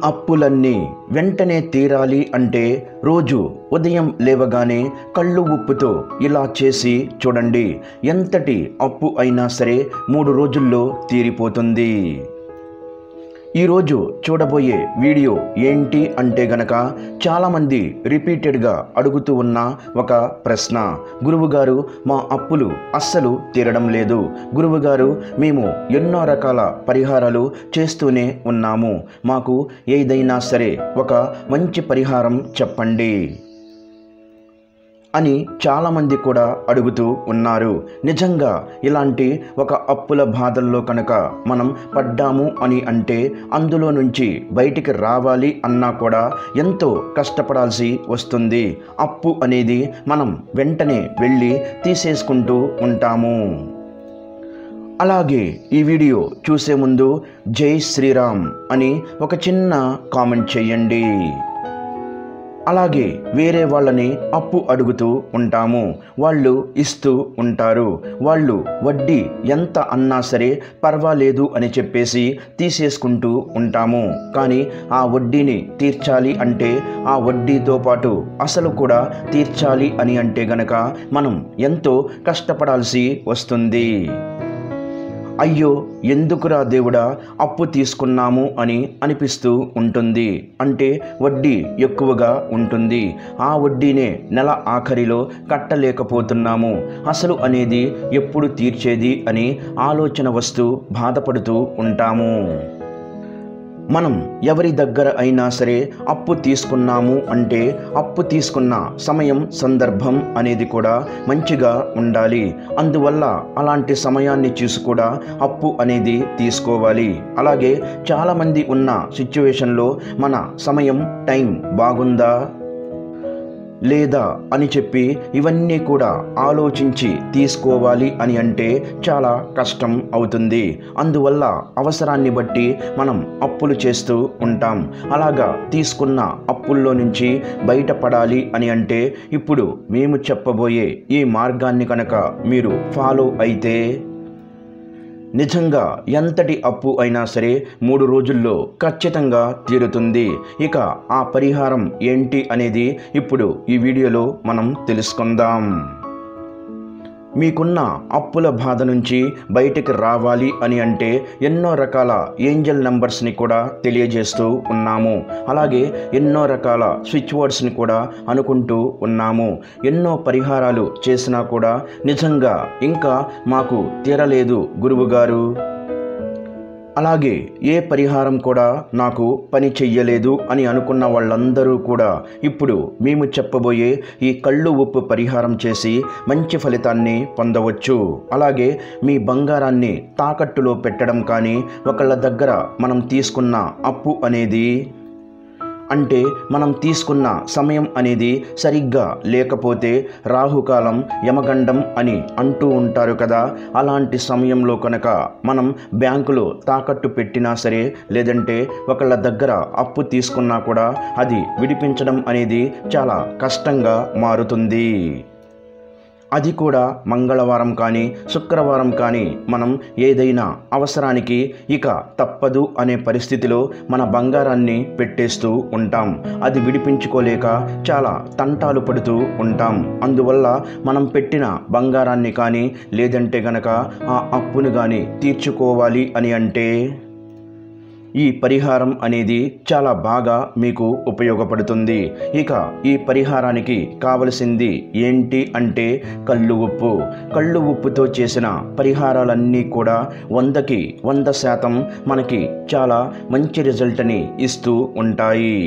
అప్పులన్నీ వెంటనే తీరాలి అంటే రోజు ఉదయం లేవగానే కళ్ళు ఉప్పుతో ఇలా చేసి చూడండి. ఎంతటి అప్పు అయినా సరే 3 రోజుల్లో తీరిపోతుంది. ఈరోజు చూడబోయే వీడియో ఏంటి అంటే గనక చాలామంది రిపీటెడ్గా అడుగుతూ ఉన్న ఒక ప్రశ్న. గురువుగారు, మా అప్పులు అస్సలు తీరడం లేదు. గురువుగారు, మేము ఎన్నో రకాల పరిహారాలు చేస్తూనే ఉన్నాము. మాకు ఏదైనా సరే ఒక మంచి పరిహారం చెప్పండి అని చాలామంది కూడా అడుగుతూ ఉన్నారు. నిజంగా ఇలాంటి ఒక అప్పుల బాధల్లో కనుక మనం పడ్డాము అని అంటే అందులో నుంచి బయటికి రావాలి అన్నా కూడా ఎంతో కష్టపడాల్సి వస్తుంది. అప్పు అనేది మనం వెంటనే వెళ్ళి తీసేసుకుంటూ ఉంటాము. అలాగే ఈ వీడియో చూసే ముందు జై శ్రీరామ్ అని ఒక చిన్న కామెంట్ చేయండి. అలాగే వేరే వాళ్ళని అప్పు అడుగుతూ ఉంటాము, వాళ్ళు ఇస్తూ ఉంటారు. వాళ్ళు వడ్డీ ఎంత అన్నా సరే పర్వాలేదు అని చెప్పేసి తీసేసుకుంటూ ఉంటాము. కానీ ఆ వడ్డీని తీర్చాలి అంటే, ఆ వడ్డీతో పాటు అసలు కూడా తీర్చాలి అని అంటే గనక మనం ఎంతో కష్టపడాల్సి వస్తుంది. అయ్యో, ఎందుకురా దేవుడా అప్పు తీసుకున్నాము అని అనిపిస్తూ ఉంటుంది. అంటే వడ్డీ ఎక్కువగా ఉంటుంది. ఆ వడ్డీనే నెల ఆఖరిలో కట్టలేకపోతున్నాము. అసలు అనేది ఎప్పుడు తీర్చేది అని ఆలోచన వస్తూ బాధపడుతూ ఉంటాము. మనం ఎవరి దగ్గర అయినా సరే అప్పు తీసుకున్నాము అంటే అప్పు తీసుకున్న సమయం, సందర్భం అనేది కూడా మంచిగా ఉండాలి. అందువల్ల అలాంటి సమయాన్ని చూసి కూడా అప్పు అనేది తీసుకోవాలి. అలాగే చాలామంది ఉన్న సిచ్యువేషన్లో మన సమయం, టైం బాగుందా లేదా అని చెప్పి ఇవన్నీ కూడా ఆలోచించి తీసుకోవాలి అని అంటే చాలా కష్టం అవుతుంది. అందువల్ల అవసరాన్ని బట్టి మనం అప్పులు చేస్తూ ఉంటాం. అలాగా తీసుకున్న అప్పుల్లో నుంచి బయటపడాలి అని అంటే ఇప్పుడు మేము చెప్పబోయే ఈ మార్గాన్ని కనుక మీరు ఫాలో అయితే నిజంగా ఎంతటి అప్పు అయినా సరే 3 రోజుల్లో ఖచ్చితంగా తీరుతుంది. ఇక ఆ పరిహారం ఏంటి అనేది ఇప్పుడు ఈ వీడియోలో మనం తెలుసుకుందాం. మీకున్న అప్పుల బాధ నుంచి బయటికి రావాలి అని అంటే ఎన్నో రకాల ఏంజల్ నెంబర్స్ని కూడా తెలియజేస్తూ ఉన్నాము. అలాగే ఎన్నో రకాల స్విచ్ వర్డ్స్ని కూడా అనుకుంటూ ఉన్నాము. ఎన్నో పరిహారాలు చేసినా కూడా నిజంగా ఇంకా మాకు తీరలేదు గురువుగారు, అలాగే ఏ పరిహారం కూడా నాకు పని చెయ్యలేదు అని అనుకున్న వాళ్ళందరూ కూడా ఇప్పుడు మేము చెప్పబోయే ఈ కళ్ళు ఉప్పు పరిహారం చేసి మంచి ఫలితాన్ని పొందవచ్చు. అలాగే మీ బంగారాన్ని తాకట్టులో పెట్టడం కానీ, ఒకళ్ళ దగ్గర మనం తీసుకున్న అప్పు అనేది అంటే మనం తీసుకున్న సమయం అనేది సరిగ్గా లేకపోతే రాహుకాలం, యమగండం అని అంటూ ఉంటారు కదా, అలాంటి సమయంలో కనుక మనం బ్యాంకులో తాకట్టు పెట్టినా సరే, లేదంటే ఒకళ్ళ దగ్గర అప్పు తీసుకున్నా కూడా అది విడిపించడం అనేది చాలా కష్టంగా మారుతుంది. అది కూడా మంగళవారం కానీ, శుక్రవారం కానీ మనం ఏదైనా అవసరానికి ఇక తప్పదు అనే పరిస్థితిలో మన బంగారాన్ని పెట్టేస్తూ ఉంటాం. అది విడిపించుకోలేక చాలా తంటాలు పడుతూ ఉంటాం. అందువల్ల మనం పెట్టిన బంగారాన్ని కానీ, లేదంటే గనక ఆ అప్పును కానీ తీర్చుకోవాలి అని అంటే ఈ పరిహారం అనేది చాలా బాగా మీకు ఉపయోగపడుతుంది. ఇక ఈ పరిహారానికి కావలసింది ఏంటి అంటే కళ్ళు ఉప్పు. కళ్ళు ఉప్పుతో చేసిన పరిహారాలన్నీ కూడా 100కి 100% మనకి చాలా మంచి రిజల్ట్ని ఇస్తూ ఉంటాయి.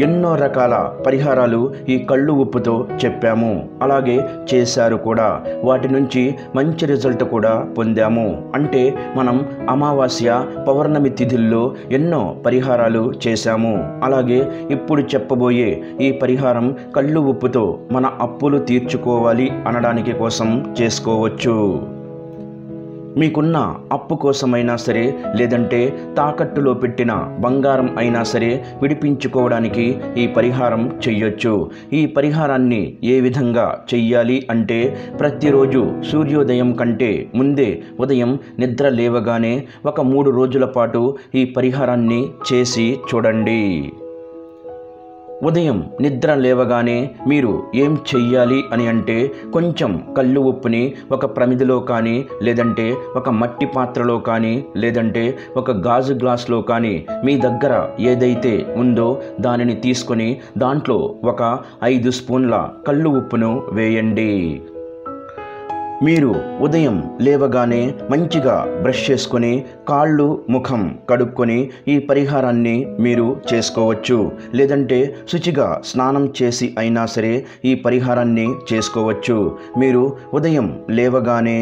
ఎన్నో రకాల పరిహారాలు ఈ కళ్ళు ఉప్పుతో చెప్పాము, అలాగే చేశారు కూడా. వాటి నుంచి మంచి రిజల్ట్ కూడా పొందాము. అంటే మనం అమావాస్య, పౌర్ణమి తిథుల్లో ఎన్నో పరిహారాలు చేశాము. అలాగే ఇప్పుడు చెప్పబోయే ఈ పరిహారం కళ్ళు ఉప్పుతో మన అప్పులు తీర్చుకోవాలి అనడానికి కోసం చేసుకోవచ్చు. మీకున్న అప్పు కోసమైనా సరే, లేదంటే తాకట్టులో పెట్టిన బంగారం అయినా సరే విడిపించుకోవడానికి ఈ పరిహారం చెయ్యొచ్చు. ఈ పరిహారాన్ని ఏ విధంగా చెయ్యాలి అంటే, ప్రతిరోజు సూర్యోదయం కంటే ముందే ఉదయం నిద్ర లేవగానే ఒక 3 రోజుల పాటు ఈ పరిహారాన్ని చేసి చూడండి. ఉదయం నిద్ర లేవగానే మీరు ఏం చెయ్యాలి అని అంటే, కొంచెం కల్లు ఉప్పుని ఒక ప్రమిదిలో కానీ, లేదంటే ఒక మట్టి పాత్రలో కానీ, లేదంటే ఒక గాజు గ్లాసులో కానీ మీ దగ్గర ఏదైతే ఉందో దానిని తీసుకొని దాంట్లో ఒక 5 స్పూన్ల కల్లు ఉప్పును వేయండి. మీరు ఉదయం లేవగానే మంచిగా బ్రష్ చేసుకొని కాళ్ళు ముఖం కడుక్కొని ఈ పరిహారాన్ని మీరు చేసుకోవచ్చు. లేదంటే శుచిగా స్నానం చేసి అయినా సరే ఈ పరిహారాన్ని చేసుకోవచ్చు. మీరు ఉదయం లేవగానే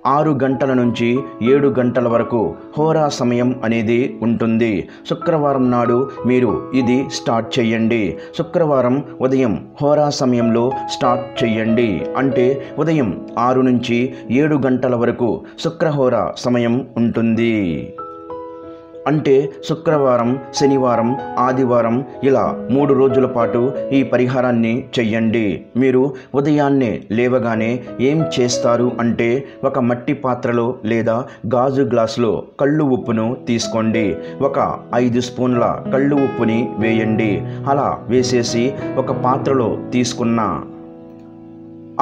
6 గంటల నుంచి 7 గంటల వరకు హోరా సమయం అనేది ఉంటుంది. శుక్రవారం నాడు మీరు ఇది స్టార్ట్ చేయండి. శుక్రవారం ఉదయం హోరా సమయంలో స్టార్ట్ చేయండి. అంటే ఉదయం 6 నుంచి 7 గంటల వరకు శుక్రహోరా సమయం ఉంటుంది. అంటే శుక్రవారం, శనివారం, ఆదివారం ఇలా 3 రోజుల పాటు ఈ పరిహారాన్ని చెయ్యండి. మీరు ఉదయాన్నే లేవగానే ఏం చేస్తారు అంటే, ఒక మట్టి పాత్రలో లేదా గాజు గ్లాసులో కళ్ళు ఉప్పును తీసుకోండి. ఒక 5 స్పూన్ల కళ్ళు ఉప్పుని వేయండి. అలా వేసేసి ఒక పాత్రలో తీసుకున్న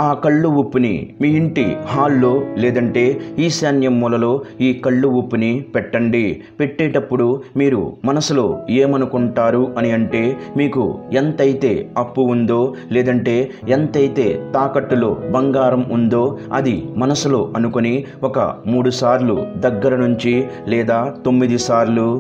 ఆ కళ్ళు ఉప్పుని మీ ఇంటి హాల్లో లేదంటే ఈశాన్యం మూలలో ఈ కళ్ళు ఉప్పుని పెట్టండి. పెట్టేటప్పుడు మీరు మనసులో ఏమనుకుంటారు అని అంటే, మీకు ఎంతైతే అప్పు ఉందో, లేదంటే ఎంతైతే తాకట్టులో బంగారం ఉందో అది మనసులో అనుకొని ఒక 3 సార్లు దగ్గర నుంచి, లేదా 9 సార్లు,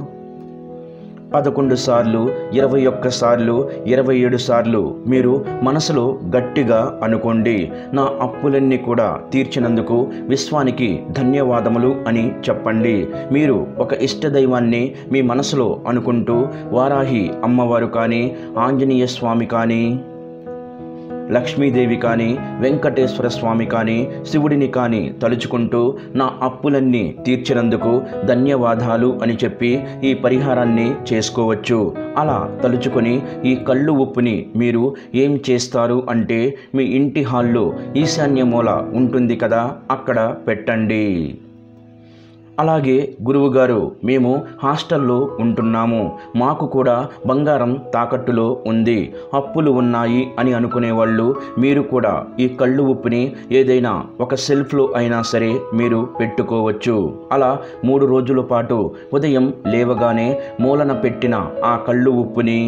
11 సార్లు, 21 సార్లు, 27 సార్లు మీరు మనసులో గట్టిగా అనుకోండి. నా అప్పులన్నీ కూడా తీర్చినందుకు విశ్వానికి ధన్యవాదములు అని చెప్పండి. మీరు ఒక ఇష్టదైవాన్ని మీ మనసులో అనుకుంటూ వారాహి అమ్మవారు కానీ, ఆంజనేయ స్వామి కానీ, లక్ష్మీదేవి కానీ, వెంకటేశ్వర స్వామి కానీ, శివుడిని కానీ తలుచుకుంటూ నా అప్పులన్నీ తీర్చినందుకు ధన్యవాదాలు అని చెప్పి ఈ పరిహారాన్ని చేసుకోవచ్చు. అలా తలుచుకొని ఈ కళ్ళు ఉప్పుని మీరు ఏం చేస్తారు అంటే, మీ ఇంటి హాల్లో ఈశాన్య మూల ఉంటుంది కదా, అక్కడ పెట్టండి. అలాగే గురువుగారు, మేము హాస్టల్లో ఉంటున్నాము, మాకు కూడా బంగారం తాకట్టులో ఉంది, అప్పులు ఉన్నాయి అని అనుకునే వాళ్ళు మీరు కూడా ఈ కళ్ళు ఉప్పుని ఏదైనా ఒక సెల్ఫ్లో అయినా సరే మీరు పెట్టుకోవచ్చు. అలా 3 రోజుల పాటు ఉదయం లేవగానే మూలన పెట్టిన ఆ కళ్ళు ఉప్పుని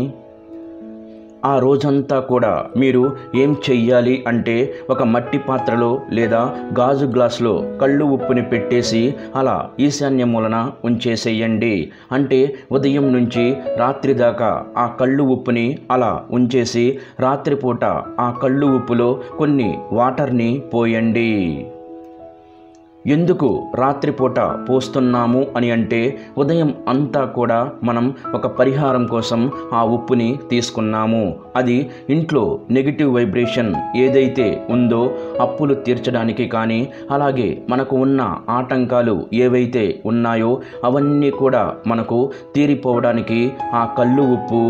ఆ రోజంతా కూడా మీరు ఏం చెయ్యాలి అంటే, ఒక మట్టి పాత్రలో లేదా గాజు గ్లాసులో కళ్ళు ఉప్పుని పెట్టేసి అలా ఈశాన్య మూలన ఉంచేసేయండి. అంటే ఉదయం నుంచి రాత్రి దాకా ఆ కళ్ళు ఉప్పుని అలా ఉంచేసి రాత్రిపూట ఆ కళ్ళు ఉప్పులో కొన్ని వాటర్ని పోయండి. ఎందుకు రాత్రిపూట పోస్తున్నాము అని అంటే, ఉదయం అంతా కూడా మనం ఒక పరిహారం కోసం ఆ ఉప్పుని తీసుకున్నాము. అది ఇంట్లో నెగిటివ్ వైబ్రేషన్ ఏదైతే ఉందో అప్పులు తీర్చడానికి కానీ, అలాగే మనకు ఉన్న ఆటంకాలు ఏవైతే ఉన్నాయో అవన్నీ కూడా మనకు తీరిపోవడానికి ఆ కళ్ళు ఉప్పు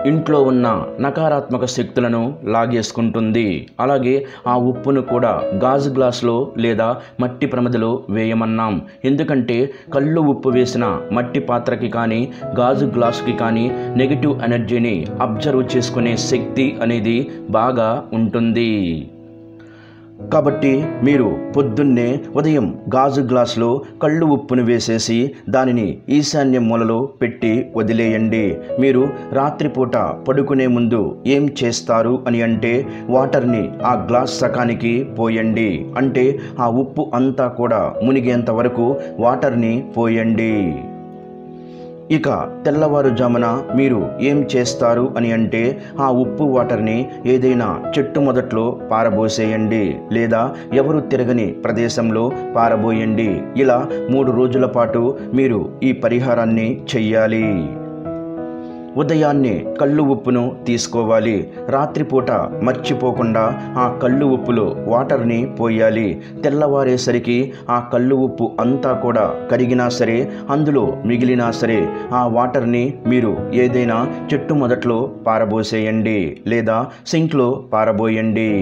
ఇంట్లో ఉన్న నకారాత్మక శక్తులను లాగేసుకుంటుంది. అలాగే ఆ ఉప్పును కూడా గాజు గ్లాసులో లేదా మట్టి ప్రమిదలో వేయమన్నాం. ఎందుకంటే కళ్ళు ఉప్పు వేసిన మట్టి పాత్రకి కానీ, గాజు గ్లాసుకి కానీ నెగిటివ్ ఎనర్జీని అబ్జర్వ్ చేసుకునే శక్తి అనేది బాగా ఉంటుంది. కాబట్టి మీరు పొద్దున్నే ఉదయం గాజు గ్లాసులో కళ్ళు ఉప్పును వేసేసి దానిని ఈశాన్య మూలలో పెట్టి వదిలేయండి. మీరు రాత్రిపూట పడుకునే ముందు ఏం చేస్తారు అని అంటే, వాటర్ని ఆ గ్లాస్ సకానికి పోయండి. అంటే ఆ ఉప్పు అంతా కూడా మునిగేంత వరకు వాటర్ని పోయండి. ఇక తెల్లవారుజామున మీరు ఏం చేస్తారు అని అంటే, ఆ ఉప్పు వాటర్ని ఏదైనా చెట్టు మొదట్లో పారబోసేయండి, లేదా ఎవరు తిరగని ప్రదేశంలో పారబోయండి. ఇలా 3 రోజుల పాటు మీరు ఈ పరిహారాన్ని చెయ్యాలి. ఉదయాన్నే కళ్ళు ఉప్పును తీసుకోవాలి. రాత్రిపూట మర్చిపోకుండా ఆ కళ్ళు ఉప్పులో వాటర్ని పోయాలి. తెల్లవారేసరికి ఆ కళ్ళు ఉప్పు అంతా కూడా కరిగినా సరే, అందులో మిగిలినా సరే ఆ వాటర్ని మీరు ఏదైనా చెట్టు మొదట్లో పారబోసేయండి లేదా సింక్లో పారబోయండి.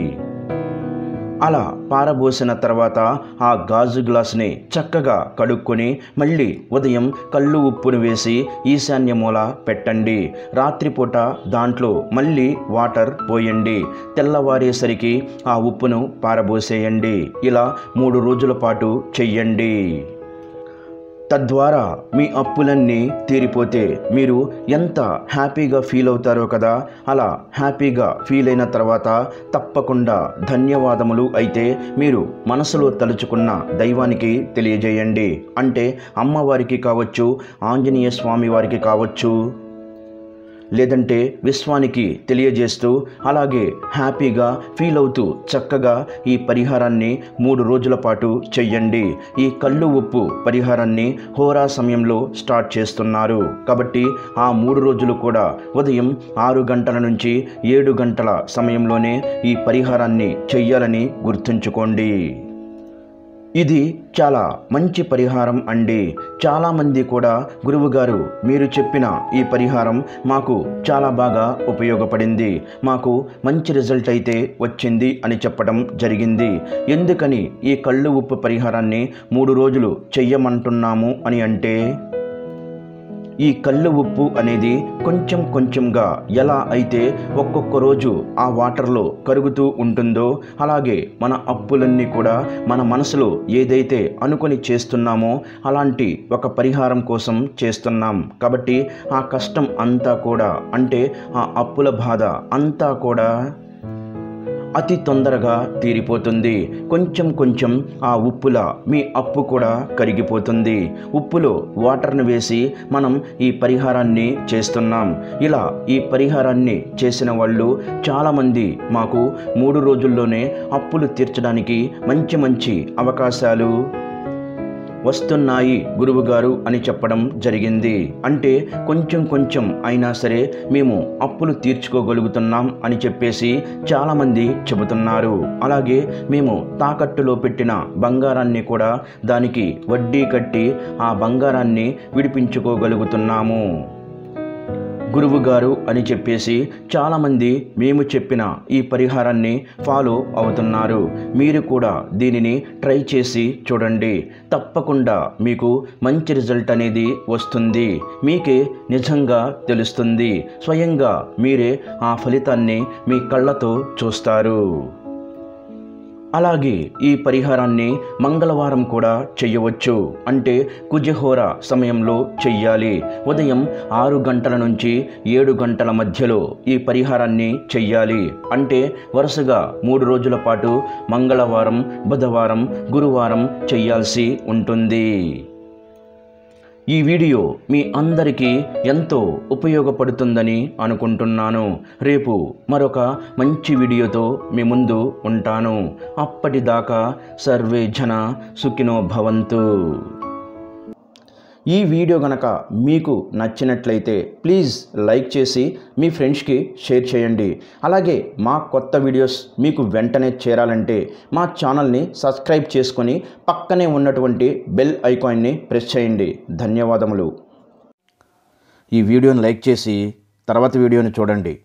అలా పారబోసిన తర్వాత ఆ గాజు గ్లాసుని చక్కగా కడుక్కొని మళ్ళీ ఉదయం కళ్ళు ఉప్పును వేసి ఈశాన్య మూల పెట్టండి. రాత్రిపూట దాంట్లో మళ్ళీ వాటర్ పోయండి. తెల్లవారేసరికి ఆ ఉప్పును పారబోసేయండి. ఇలా 3 రోజుల పాటు చెయ్యండి. తద్వారా మీ అప్పులన్నీ తీరిపోతే మీరు ఎంత హ్యాపీగా ఫీల్ అవుతారో కదా. అలా హ్యాపీగా ఫీల్ అయిన తర్వాత తప్పకుండా ధన్యవాదములు అయితే మీరు మనసులో తలుచుకున్న దైవానికి తెలియజేయండి. అంటే అమ్మవారికి కావచ్చు, ఆంజనేయ స్వామి వారికి కావచ్చు, లేదంటే విశ్వానికి తెలియజేస్తూ అలాగే హ్యాపీగా ఫీల్ అవుతూ చక్కగా ఈ పరిహారాన్ని 3 రోజుల పాటు చెయ్యండి. ఈ కళ్ళు ఉప్పు పరిహారాన్ని హోరా సమయంలో స్టార్ట్ చేస్తున్నారు కాబట్టి ఆ 3 రోజులు కూడా ఉదయం 6 గంటల నుంచి 7 గంటల సమయంలోనే ఈ పరిహారాన్ని చెయ్యాలని గుర్తుంచుకోండి. ఇది చాలా మంచి పరిహారం అండి. చాలామంది కూడా గురువుగారు మీరు చెప్పిన ఈ పరిహారం మాకు చాలా బాగా ఉపయోగపడింది, మాకు మంచి రిజల్ట్ అయితే వచ్చింది అని చెప్పడం జరిగింది. ఎందుకని ఈ కళ్ళు ఉప్పు పరిహారాన్ని 3 రోజులు చెయ్యమంటున్నాము అని అంటే, ఈ కళ్ళు ఉప్పు అనేది కొంచెం కొంచెంగా ఎలా అయితే ఒక్కొక్క రోజు ఆ వాటర్లో కరుగుతూ ఉంటుందో అలాగే మన అప్పులన్నీ కూడా మన మనసులో ఏదైతే అనుకొని చేస్తున్నామో అలాంటి ఒక పరిహారం కోసం చేస్తున్నాం. కాబట్టి ఆ కష్టం అంతా కూడా అంటే ఆ అప్పుల బాధ అంతా కూడా అతి తొందరగా తీరిపోతుంది. కొంచెం కొంచెం ఆ ఉప్పుల మీ అప్పు కూడా కరిగిపోతుంది. ఉప్పులో వాటర్ను వేసి మనం ఈ పరిహారాన్ని చేస్తున్నాం. ఇలా ఈ పరిహారాన్ని చేసిన వాళ్ళు చాలామంది మాకు 3 రోజుల్లోనే అప్పులు తీర్చడానికి మంచి మంచి అవకాశాలు వస్తున్నాయి గురువుగారు అని చెప్పడం జరిగింది. అంటే కొంచెం కొంచెం అయినా సరే మేము అప్పులు తీర్చుకోగలుగుతున్నాం అని చెప్పేసి చాలామంది చెబుతున్నారు. అలాగే మేము తాకట్టులో పెట్టిన బంగారాన్ని కూడా దానికి వడ్డీ కట్టి ఆ బంగారాన్ని విడిపించుకోగలుగుతున్నాము గురువుగారు అని చెప్పేసి చాలామంది మేము చెప్పిన ఈ పరిహారాన్ని ఫాలో అవుతున్నారు. మీరు కూడా దీనిని ట్రై చేసి చూడండి. తప్పకుండా మీకు మంచి రిజల్ట్ అనేది వస్తుంది. మీకే నిజంగా తెలుస్తుంది. స్వయంగా మీరే ఆ ఫలితాన్ని మీ కళ్ళతో చూస్తారు. అలాగే ఈ పరిహారాన్ని మంగళవారం కూడా చెయ్యవచ్చు. అంటే కుజహోర సమయంలో చెయ్యాలి. ఉదయం 6 గంటల నుంచి 7 గంటల మధ్యలో ఈ పరిహారాన్ని చెయ్యాలి. అంటే వరుసగా 3 రోజుల పాటు మంగళవారం, బుధవారం, గురువారం చెయ్యాల్సి ఉంటుంది. ఈ వీడియో మీ అందరికీ ఎంతో ఉపయోగపడుతుందని అనుకుంటున్నాను. రేపు మరొక మంచి వీడియోతో మీ ముందు ఉంటాను. అప్పటిదాకా సర్వే జన సుఖినో భవంతు. ఈ వీడియో గనక మీకు నచ్చినట్లయితే ప్లీజ్ లైక్ చేసి మీ ఫ్రెండ్స్కి షేర్ చేయండి. అలాగే మా కొత్త వీడియోస్ మీకు వెంటనే చేరాలంటే మా ఛానల్ని సబ్స్క్రైబ్ చేసుకొని పక్కనే ఉన్నటువంటి బెల్ ఐకాన్ని ప్రెస్ చేయండి. ధన్యవాదములు. ఈ వీడియోని లైక్ చేసి తర్వాత వీడియోని చూడండి.